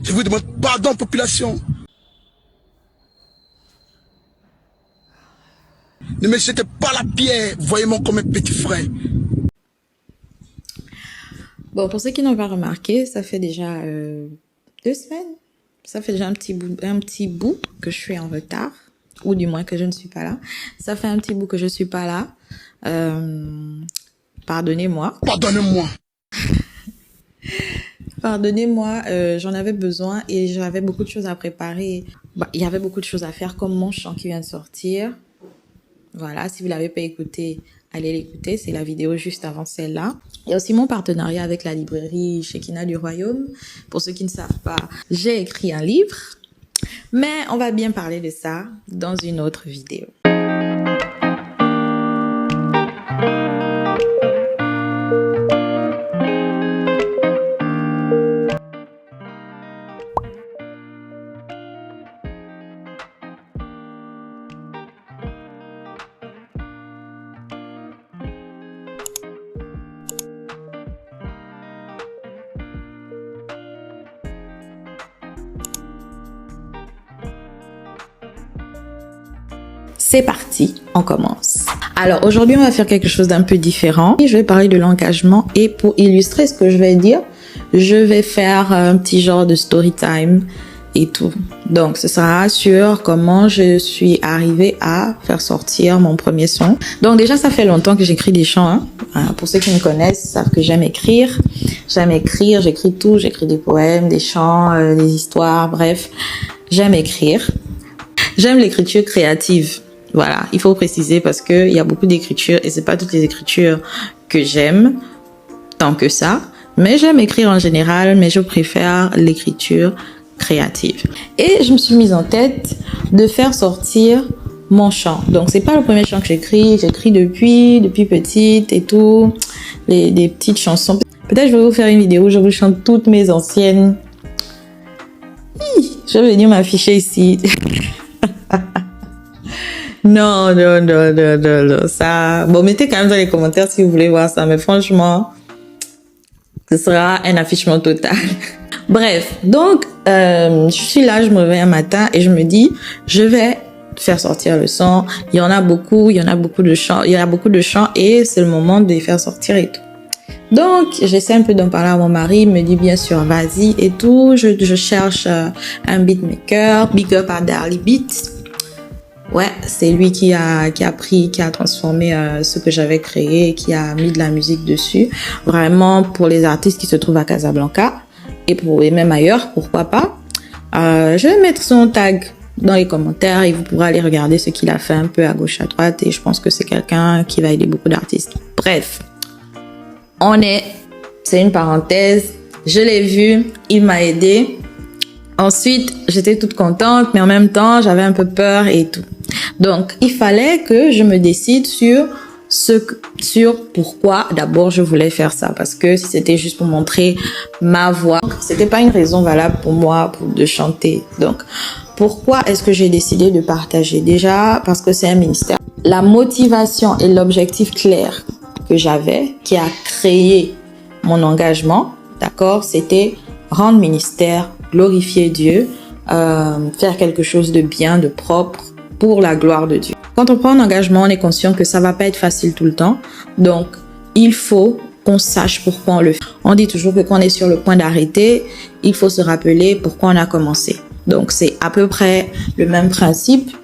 Je vous demande pardon, population. Ne me jetez pas la pierre, voyez-moi comme un petit frère. Bon, pour ceux qui n'ont pas remarqué, ça fait déjà 2 semaines. Ça fait déjà un petit bout que je suis en retard, ou du moins que je ne suis pas là. Ça fait un petit bout que je suis pas là. Pardonnez-moi. Pardonnez-moi. Pardonnez-moi, j'en avais besoin et j'avais beaucoup de choses à préparer. Il y avait beaucoup de choses à faire, comme mon chant qui vient de sortir. Voilà, si vous l'avez pas écouté, allez l'écouter. C'est la vidéo juste avant celle-là. Il y a aussi mon partenariat avec la librairie Shekinah du Royaume. Pour ceux qui ne savent pas, j'ai écrit un livre. Mais on va bien parler de ça dans une autre vidéo. C'est parti, on commence. Alors aujourd'hui, on va faire quelque chose d'un peu différent. Je vais parler de l'engagement et pour illustrer ce que je vais dire, je vais faire un petit genre de story time et tout. Donc ce sera sur comment je suis arrivée à faire sortir mon premier son. Donc déjà, ça fait longtemps que j'écris des chants. Pour ceux qui me connaissent, savent que j'aime écrire. J'écris tout. J'écris des poèmes, des chants, des histoires, bref. J'aime écrire. J'aime l'écriture créative. Voilà, il faut préciser parce que il y a beaucoup d'écritures et c'est pas toutes les écritures que j'aime tant que ça. Mais j'aime écrire en général, mais je préfère l'écriture créative. Et je me suis mise en tête de faire sortir mon chant. Donc c'est pas le premier chant que j'écris depuis petite et tout, des petites chansons. Peut-être je vais vous faire une vidéo où je vous chante toutes mes anciennes. Je vais venir m'afficher ici. Non, ça... Bon, mettez quand même dans les commentaires si vous voulez voir ça, mais franchement, ce sera un affichement total. Bref, donc, je suis là, je me réveille un matin et je me dis, je vais faire sortir le son. Il y en a beaucoup de chants et c'est le moment de les faire sortir et tout. Donc, j'essaie un peu d'en parler à mon mari, il me dit bien sûr, vas-y et tout. Je cherche un beatmaker, big up à Darly Beats. Ouais, c'est lui qui a transformé ce que j'avais créé et qui a mis de la musique dessus. Vraiment pour les artistes qui se trouvent à Casablanca et même ailleurs, pourquoi pas. Je vais mettre son tag dans les commentaires et vous pourrez aller regarder ce qu'il a fait un peu à gauche à droite et je pense que c'est quelqu'un qui va aider beaucoup d'artistes. Bref, c'est une parenthèse. Je l'ai vu, il m'a aidé. Ensuite, j'étais toute contente, mais en même temps, j'avais un peu peur et tout. Donc, il fallait que je me décide sur pourquoi d'abord je voulais faire ça. Parce que si c'était juste pour montrer ma voix, c'était pas une raison valable pour moi de chanter. Donc, pourquoi est-ce que j'ai décidé de partager? Déjà, parce que c'est un ministère. La motivation et l'objectif clair que j'avais, qui a créé mon engagement, d'accord, c'était rendre ministère, glorifier Dieu, faire quelque chose de bien, de propre pour la gloire de Dieu. Quand on prend un engagement, on est conscient que ça va pas être facile tout le temps. Donc, il faut qu'on sache pourquoi on le fait. On dit toujours que quand on est sur le point d'arrêter, il faut se rappeler pourquoi on a commencé. Donc, c'est à peu près le même principe.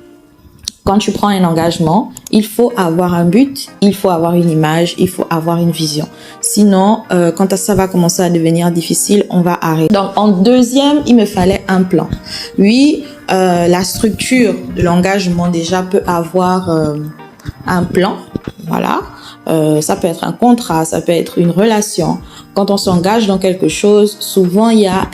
Quand tu prends un engagement, il faut avoir un but, il faut avoir une image, il faut avoir une vision. Sinon, quand ça va commencer à devenir difficile, on va arrêter. Donc, en deuxième, il me fallait un plan. Oui, la structure de l'engagement déjà peut avoir un plan, voilà. Ça peut être un contrat, ça peut être une relation. Quand on s'engage dans quelque chose, souvent il y a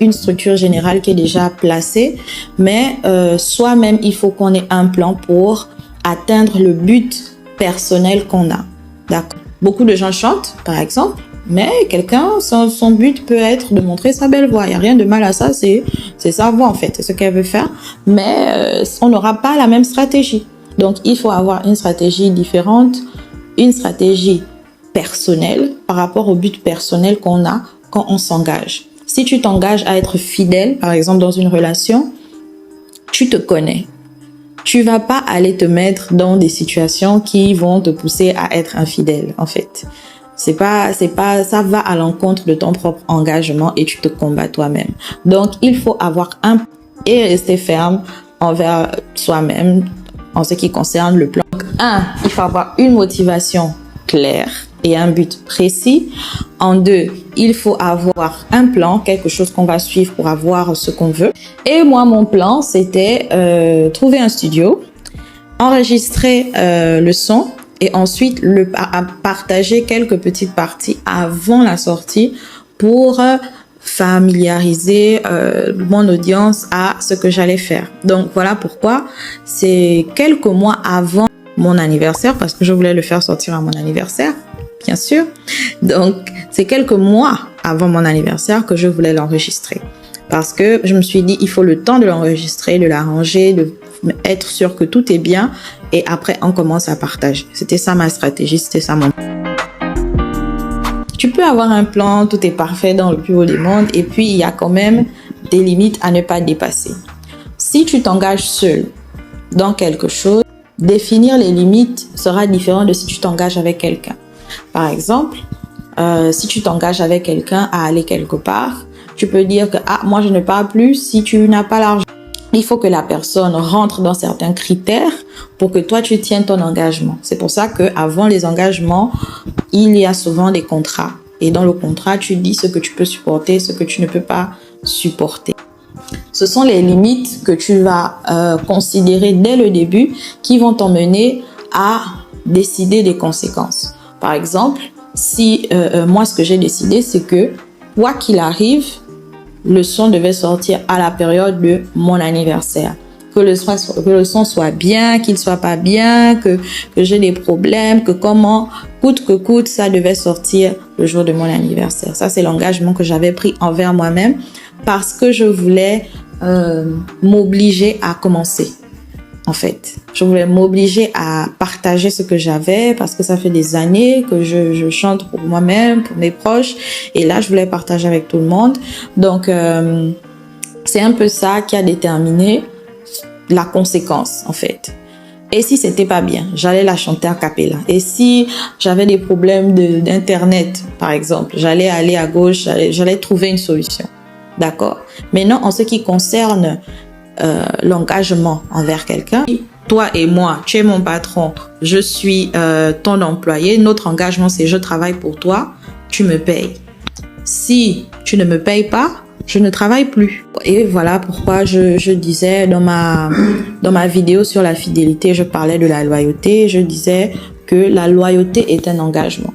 une structure générale qui est déjà placée, mais soi-même il faut qu'on ait un plan pour atteindre le but personnel qu'on a. D'accord. Beaucoup de gens chantent, par exemple, mais quelqu'un, son but peut être de montrer sa belle voix. Il n'y a rien de mal à ça, c'est sa voix en fait, c'est ce qu'elle veut faire, mais on n'aura pas la même stratégie. Donc il faut avoir une stratégie différente, une stratégie personnelle par rapport au but personnel qu'on a quand on s'engage. Si tu t'engages à être fidèle, par exemple dans une relation, tu te connais. Tu vas pas aller te mettre dans des situations qui vont te pousser à être infidèle, en fait. Ça va à l'encontre de ton propre engagement et tu te combats toi-même. Donc, il faut avoir et rester ferme envers soi-même en ce qui concerne le plan. Donc, il faut avoir une motivation claire et un but précis. En 2, il faut avoir un plan, quelque chose qu'on va suivre pour avoir ce qu'on veut. Et moi, mon plan, c'était trouver un studio, enregistrer le son et ensuite partager quelques petites parties avant la sortie pour familiariser mon audience à ce que j'allais faire. Donc voilà pourquoi c'est quelques mois avant mon anniversaire, parce que je voulais le faire sortir à mon anniversaire, bien sûr. Donc c'est quelques mois avant mon anniversaire que je voulais l'enregistrer, parce que je me suis dit il faut le temps de l'enregistrer, de l'arranger, de être sûr que tout est bien et après on commence à partager. C'était ça ma stratégie, c'était ça mon... Tu peux avoir un plan, tout est parfait dans le plus haut des mondes et puis il y a quand même des limites à ne pas dépasser. Si tu t'engages seul dans quelque chose, définir les limites sera différent de si tu t'engages avec quelqu'un. Par exemple, si tu t'engages avec quelqu'un à aller quelque part, tu peux dire que moi je ne pars plus si tu n'as pas l'argent. Il faut que la personne rentre dans certains critères pour que toi tu tiennes ton engagement. C'est pour ça que avant les engagements, il y a souvent des contrats. Et dans le contrat, tu dis ce que tu peux supporter, ce que tu ne peux pas supporter. Ce sont les limites que tu vas considérer dès le début qui vont t'emmener à décider des conséquences. Par exemple, si moi ce que j'ai décidé, c'est que quoi qu'il arrive, le son devait sortir à la période de mon anniversaire. Que le son soit bien, qu'il soit pas bien, que j'ai des problèmes, que comment, coûte que coûte, ça devait sortir le jour de mon anniversaire. Ça, c'est l'engagement que j'avais pris envers moi-même parce que je voulais m'obliger à commencer. En fait, je voulais m'obliger à partager ce que j'avais parce que ça fait des années que je chante pour moi-même, pour mes proches. Et là, je voulais partager avec tout le monde. Donc, c'est un peu ça qui a déterminé la conséquence, en fait. Et si c'était pas bien, j'allais la chanter a cappella. Et si j'avais des problèmes d'internet, par exemple, j'allais aller à gauche, j'allais trouver une solution. D'accord? Maintenant, en ce qui concerne l'engagement envers quelqu'un, toi et moi, tu es mon patron, je suis ton employé, notre engagement c'est je travaille pour toi, tu me payes. Si tu ne me payes pas, je ne travaille plus. Et voilà pourquoi je disais dans ma vidéo sur la fidélité, je parlais de la loyauté, je disais que la loyauté est un engagement.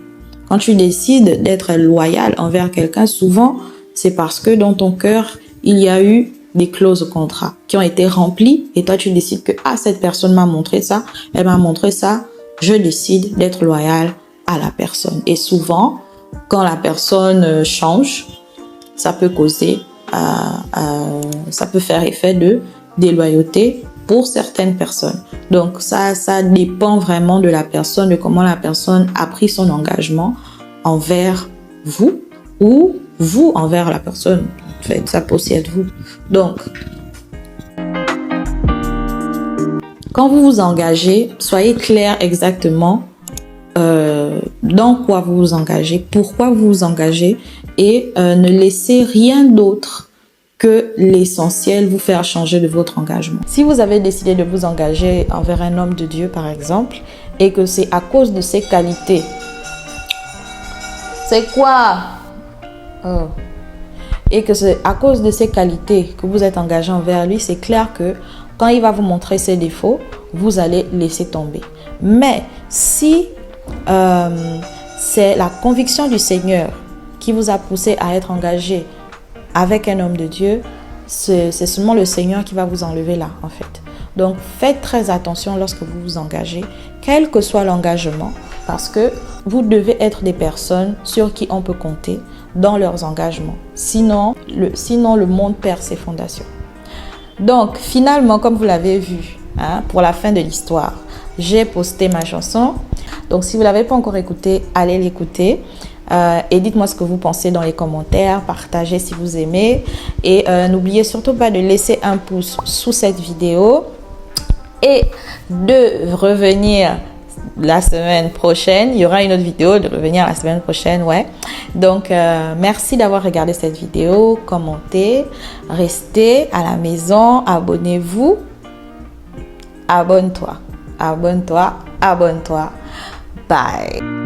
Quand tu décides d'être loyal envers quelqu'un, souvent c'est parce que dans ton cœur, il y a eu des clauses de contrat qui ont été remplies et toi tu décides que cette personne m'a montré ça, elle m'a montré ça, je décide d'être loyal à la personne. Et souvent, quand la personne change, ça peut causer, ça peut faire effet de déloyauté pour certaines personnes. Donc ça dépend vraiment de la personne, de comment la personne a pris son engagement envers vous ou vous envers la personne. En fait, ça peut aussi être vous. Donc, quand vous vous engagez, soyez clair exactement dans quoi vous vous engagez, pourquoi vous vous engagez et ne laissez rien d'autre que l'essentiel vous faire changer de votre engagement. Si vous avez décidé de vous engager envers un homme de Dieu, par exemple, et que c'est à cause de ses qualités, c'est quoi? Et que c'est à cause de ses qualités que vous êtes engagé envers lui, c'est clair que quand il va vous montrer ses défauts, vous allez laisser tomber. Mais si c'est la conviction du Seigneur qui vous a poussé à être engagé avec un homme de Dieu, c'est seulement le Seigneur qui va vous enlever là, en fait. Donc, faites très attention lorsque vous vous engagez, quel que soit l'engagement, parce que vous devez être des personnes sur qui on peut compter dans leurs engagements. Sinon, le monde perd ses fondations. Donc, finalement, comme vous l'avez vu, pour la fin de l'histoire, j'ai posté ma chanson. Donc, si vous ne l'avez pas encore écoutée, allez l'écouter. Et dites-moi ce que vous pensez dans les commentaires. Partagez si vous aimez. Et n'oubliez surtout pas de laisser un pouce sous cette vidéo. Et de revenir la semaine prochaine. Il y aura une autre vidéo de revenir la semaine prochaine, ouais. Donc, merci d'avoir regardé cette vidéo. Commentez, restez à la maison, abonnez-vous. Abonne-toi, abonne-toi, abonne-toi. Bye.